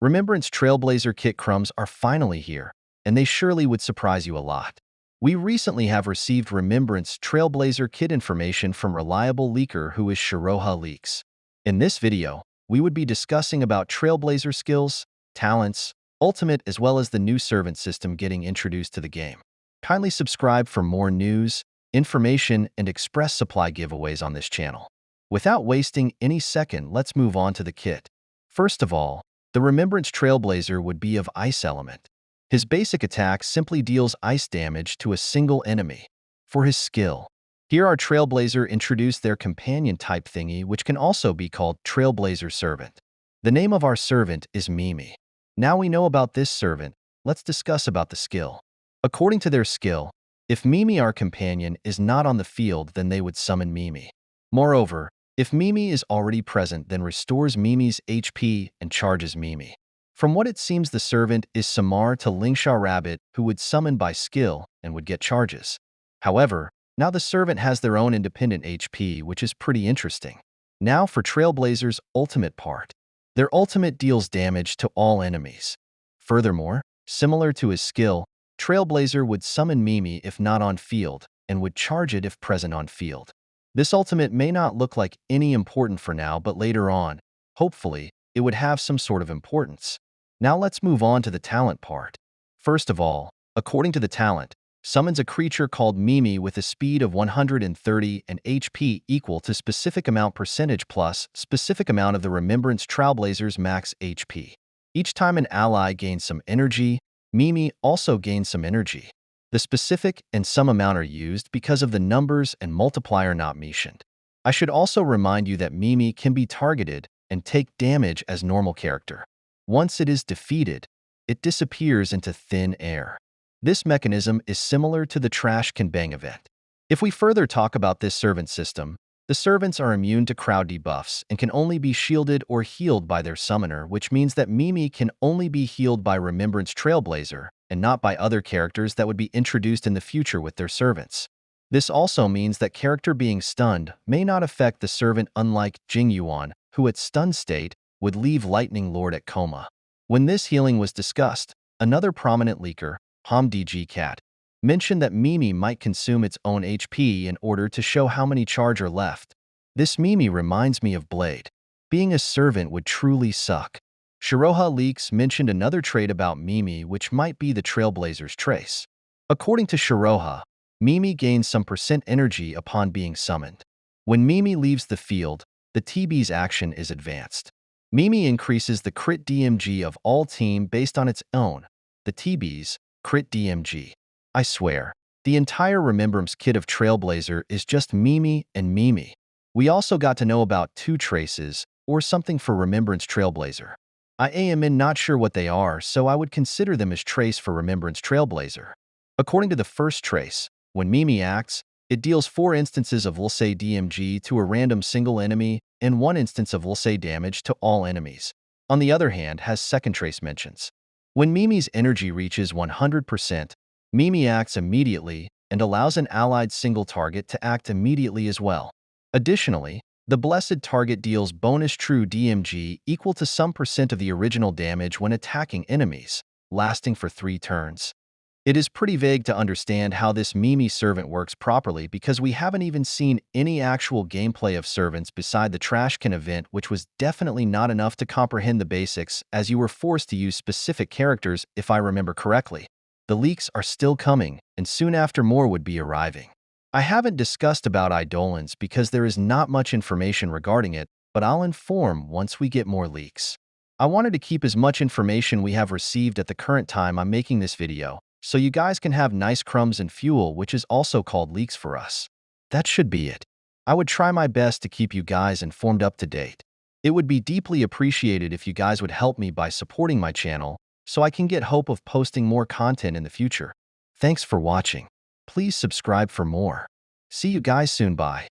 Remembrance Trailblazer kit crumbs are finally here, and they surely would surprise you a lot. We recently have received Remembrance Trailblazer kit information from reliable leaker who is Shiroha Leaks. In this video, we would be discussing about Trailblazer skills, talents, ultimate as well as the new servant system getting introduced to the game. Kindly subscribe for more news, information, and express supply giveaways on this channel. Without wasting any second, let's move on to the kit. First of all, the Remembrance Trailblazer would be of Ice Element. His basic attack simply deals ice damage to a single enemy. For his skill, here our Trailblazer introduced their companion type thingy, which can also be called Trailblazer Servant. The name of our servant is Mimi. Now we know about this servant, let's discuss about the skill. According to their skill, if Mimi, our companion, is not on the field, then they would summon Mimi. Moreover, if Mimi is already present, then restores Mimi's HP and charges Mimi. From what it seems, the servant is Samar to Lingsha Rabbit, who would summon by skill and would get charges. However, now the servant has their own independent HP, which is pretty interesting. Now for Trailblazer's ultimate part. Their ultimate deals damage to all enemies. Furthermore, similar to his skill, Trailblazer would summon Mimi if not on field and would charge it if present on field. This ultimate may not look like any important for now, but later on, hopefully, it would have some sort of importance. Now let's move on to the talent part. First of all, according to the talent, summons a creature called Mimi with a speed of 130 and HP equal to specific amount percentage plus specific amount of the Remembrance Trailblazer's max HP. Each time an ally gains some energy, Mimi also gains some energy. The specific and some amount are used because of the numbers and multiplier not mentioned. I should also remind you that Mimi can be targeted and take damage as normal character. Once it is defeated, it disappears into thin air. This mechanism is similar to the Trash Can Bang event. If we further talk about this servant system, the servants are immune to crowd debuffs and can only be shielded or healed by their summoner, which means that Mimi can only be healed by Remembrance Trailblazer and not by other characters that would be introduced in the future with their servants. This also means that character being stunned may not affect the servant, unlike Jing Yuan, who at stun state would leave Lightning Lord at coma. When this healing was discussed, another prominent leaker, HomDG Cat, mentioned that Mimi might consume its own HP in order to show how many charge are left. This Mimi reminds me of Blade. Being a servant would truly suck. Shiroha Leaks mentioned another trait about Mimi, which might be the Trailblazer's trace. According to Shiroha, Mimi gains some percent energy upon being summoned. When Mimi leaves the field, the TB's action is advanced. Mimi increases the crit DMG of all team based on its own, the TB's crit DMG. I swear, the entire Remembrance kit of Trailblazer is just Mimi and Mimi. We also got to know about two traces, or something for Remembrance Trailblazer. I am not sure what they are, so I would consider them as trace for Remembrance Trailblazer. According to the first trace, when Mimi acts, it deals 4 instances of Lsay DMG to a random single enemy and 1 instance of Lsay damage to all enemies. On the other hand, has second trace mentions. When Mimi's energy reaches 100%, Mimi acts immediately and allows an allied single target to act immediately as well. Additionally, the blessed target deals bonus true DMG equal to some percent of the original damage when attacking enemies, lasting for 3 turns. It is pretty vague to understand how this Mimi servant works properly because we haven't even seen any actual gameplay of servants beside the Trash Can event, which was definitely not enough to comprehend the basics, as you were forced to use specific characters if I remember correctly. The leaks are still coming, and soon after more would be arriving. I haven't discussed about Eidolons because there is not much information regarding it, but I'll inform once we get more leaks. I wanted to keep as much information we have received at the current time I'm making this video, so you guys can have nice crumbs and fuel, which is also called leaks for us. That should be it. I would try my best to keep you guys informed up to date. It would be deeply appreciated if you guys would help me by supporting my channel so I can get hope of posting more content in the future. Thanks for watching. Please subscribe for more. See you guys soon. Bye.